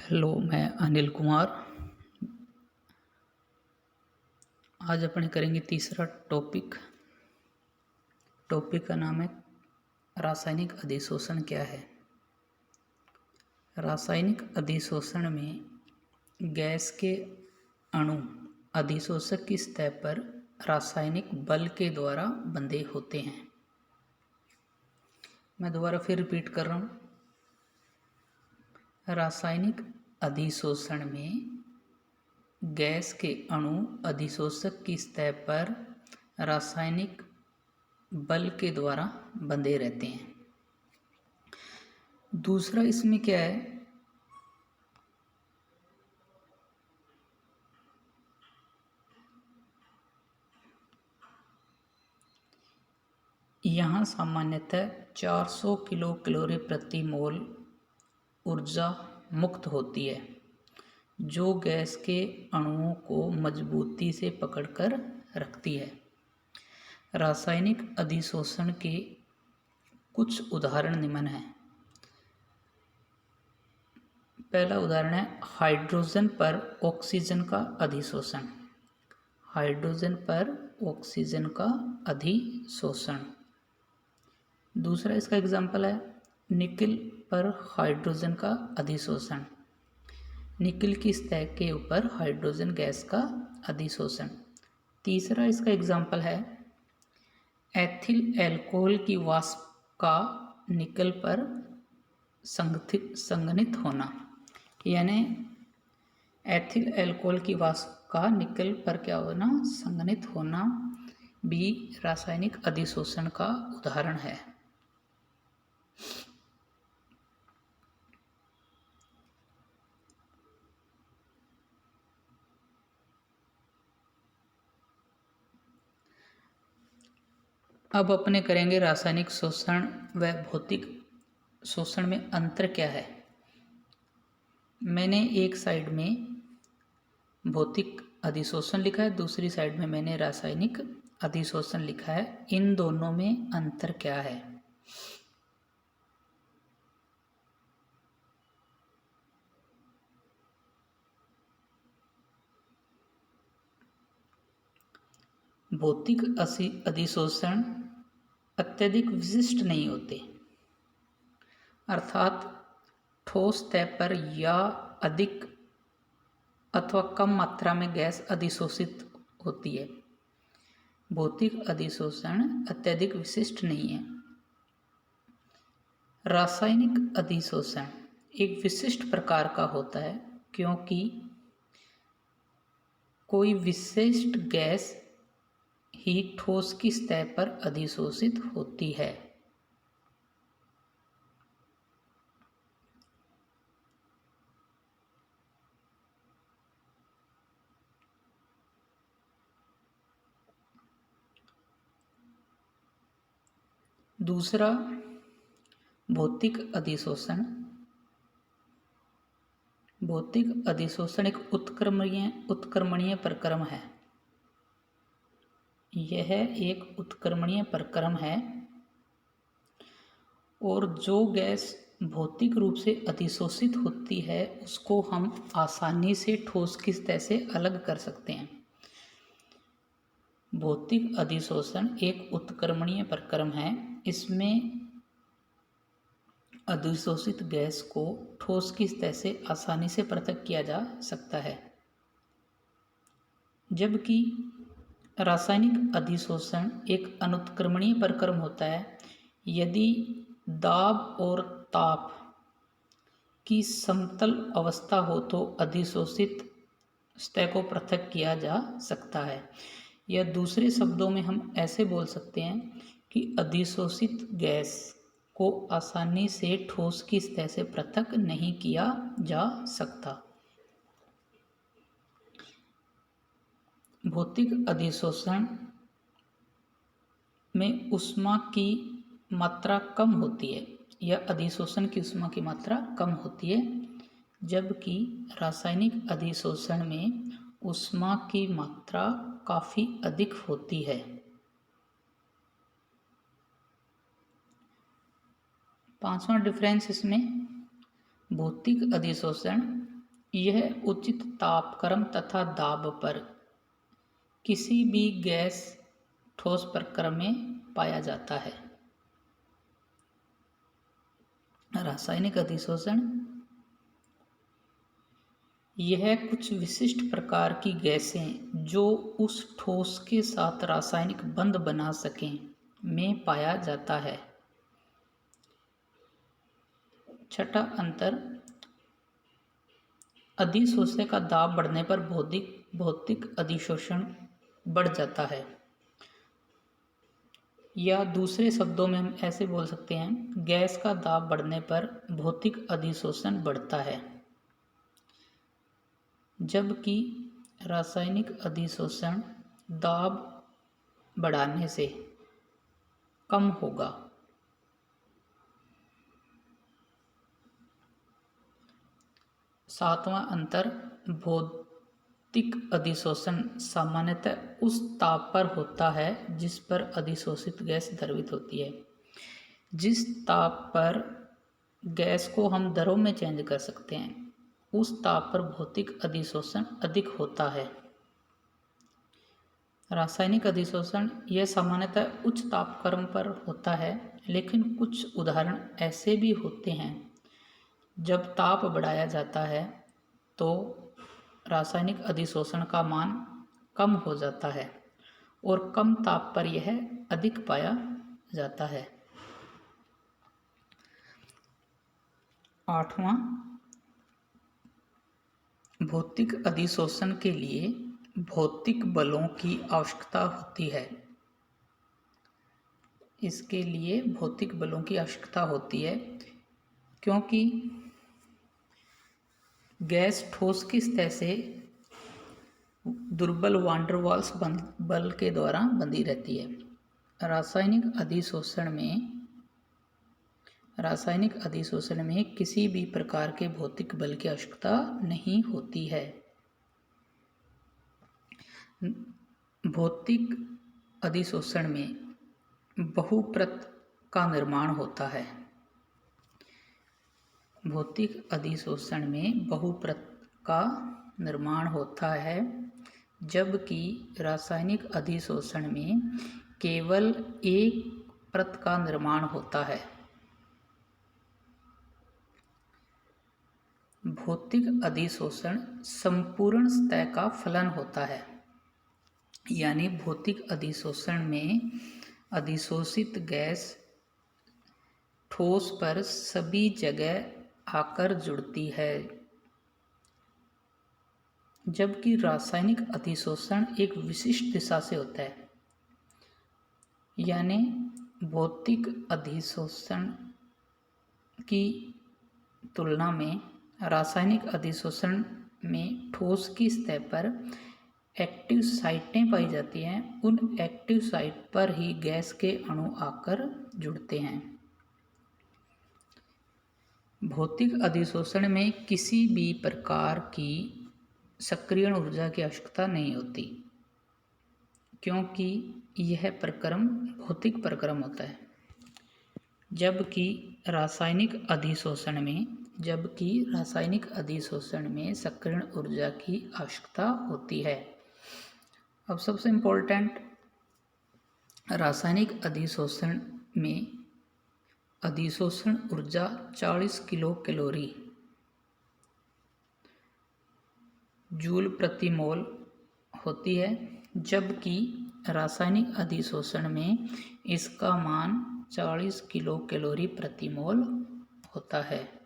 Hello, मैं अनिल कुमार। आज अपन करेंगे तीसरा टॉपिक। टॉपिक का नाम है रासायनिक अधिशोषण क्या है। रासायनिक अधिशोषण में गैस के अणु अधिशोषक की सतह पर रासायनिक बल के द्वारा बंधे होते हैं। मैं दोबारा फिर रिपीट कर रहा हूँ। रासायनिक अधिशोषण में गैस के अणु अधिशोषक की सतह पर रासायनिक बल के द्वारा बंधे रहते हैं। दूसरा इसमें क्या है, यहाँ सामान्यतः 400 किलो कैलोरी प्रति मोल ऊर्जा मुक्त होती है, जो गैस के अणुओं को मजबूती से पकड़कर रखती है। रासायनिक अधिशोषण के कुछ उदाहरण निम्न हैं। पहला उदाहरण है हाइड्रोजन पर ऑक्सीजन का अधिशोषण। हाइड्रोजन पर ऑक्सीजन का अधिशोषण। दूसरा इसका एग्जाम्पल है निकेल पर हाइड्रोजन का अधिशोषण। निकेल की सतह के ऊपर हाइड्रोजन गैस का अधिशोषण। तीसरा इसका एग्जाम्पल है एथिल एल्कोहल की वाष्प का निकेल पर संघनित होना, यानी एथिल एल्कोहल की वाष्प का निकेल पर क्या होना, संघनित होना भी रासायनिक अधिशोषण का उदाहरण है। अब अपने करेंगे रासायनिक शोषण व भौतिक शोषण में अंतर क्या है। मैंने एक साइड में भौतिक अधिशोषण लिखा है, दूसरी साइड में मैंने रासायनिक अधिशोषण लिखा है। इन दोनों में अंतर क्या है। भौतिक अधिशोषण अत्यधिक विशिष्ट नहीं होते, अर्थात ठोस सतह पर या अधिक अथवा कम मात्रा में गैस अधिशोषित होती है। भौतिक अधिशोषण अत्यधिक विशिष्ट नहीं है। रासायनिक अधिशोषण एक विशिष्ट प्रकार का होता है, क्योंकि कोई विशिष्ट गैस ही ठोस की सतह पर अधिशोषित होती है। दूसरा भौतिक अधिशोषण। भौतिक अधिशोषण एक उत्क्रमणीय प्रक्रम है। यह एक उत्क्रमणीय प्रक्रम है और जो गैस भौतिक रूप से अधिशोषित होती है उसको हम आसानी से ठोस की सतह से अलग कर सकते हैं। भौतिक अधिशोषण एक उत्क्रमणीय प्रक्रम है। इसमें अधिशोषित गैस को ठोस की सतह से आसानी से पृथक किया जा सकता है, जबकि रासायनिक अधिशोषण एक अनुत्क्रमणीय प्रक्रम होता है। यदि दाब और ताप की समतल अवस्था हो तो अधिशोषित सतह को पृथक किया जा सकता है, या दूसरे शब्दों में हम ऐसे बोल सकते हैं कि अधिशोषित गैस को आसानी से ठोस की सतह से पृथक नहीं किया जा सकता। भौतिक अधिशोषण में ऊष्मा की मात्रा कम होती है, या अधिशोषण की ऊष्मा की मात्रा कम होती है, जबकि रासायनिक अधिशोषण में ऊष्मा की मात्रा काफ़ी अधिक होती है। पांचवा डिफरेंस इसमें भौतिक अधिशोषण यह उचित तापक्रम तथा दाब पर किसी भी गैस ठोस प्रक्रम में पाया जाता है। रासायनिक अधिशोषण यह कुछ विशिष्ट प्रकार की गैसें जो उस ठोस के साथ रासायनिक बंध बना सकें में पाया जाता है। छठा अंतर, अधिशोषण का दाब बढ़ने पर भौतिक अधिशोषण बढ़ जाता है, या दूसरे शब्दों में हम ऐसे बोल सकते हैं, गैस का दाब बढ़ने पर भौतिक अधिशोषण बढ़ता है, जबकि रासायनिक अधिशोषण दाब बढ़ाने से कम होगा। सातवां अंतर, भौतिक अधिशोषण सामान्यतः उस ताप पर होता है जिस पर अधिशोषित गैस द्रवित होती है। जिस ताप पर गैस को हम दरों में चेंज कर सकते हैं, उस ताप पर भौतिक अधिशोषण अधिक होता है। रासायनिक अधिशोषण यह सामान्यतः उच्च तापक्रम पर होता है, लेकिन कुछ उदाहरण ऐसे भी होते हैं जब ताप बढ़ाया जाता है तो रासायनिक अधिशोषण का मान कम हो जाता है और कम ताप पर यह अधिक पाया जाता है। आठवां, भौतिक अधिशोषण के लिए भौतिक बलों की आवश्यकता होती है। इसके लिए भौतिक बलों की आवश्यकता होती है क्योंकि गैस ठोस की सतह से दुर्बल वान डेर वाल्स बल के द्वारा बंधी रहती है। रासायनिक अधिशोषण में किसी भी प्रकार के भौतिक बल की आवश्यकता नहीं होती है। भौतिक अधिशोषण में बहुप्रत का निर्माण होता है। भौतिक अधिशोषण में बहुप्रत का निर्माण होता है, जबकि रासायनिक अधिशोषण में केवल एक परत का निर्माण होता है। भौतिक अधिशोषण संपूर्ण सतह का फलन होता है, यानी भौतिक अधिशोषण में अधिशोषित गैस ठोस पर सभी जगह आकर जुड़ती है, जबकि रासायनिक अधिशोषण एक विशिष्ट दिशा से होता है। यानी भौतिक अधिशोषण की तुलना में रासायनिक अधिशोषण में ठोस की सतह पर एक्टिव साइटें पाई जाती हैं। उन एक्टिव साइट पर ही गैस के अणु आकर जुड़ते हैं। भौतिक अधिशोषण में किसी भी प्रकार की सक्रियण ऊर्जा की आवश्यकता नहीं होती, क्योंकि यह प्रक्रम भौतिक प्रक्रम होता है, जबकि रासायनिक अधिशोषण में सक्रियण ऊर्जा की आवश्यकता होती है। अब सबसे इम्पोर्टेंट, रासायनिक अधिशोषण में अधिशोषण ऊर्जा 40 किलो कैलोरी जूल प्रति मोल होती है, जबकि रासायनिक अधिशोषण में इसका मान 40 किलो कैलोरी प्रति मोल होता है।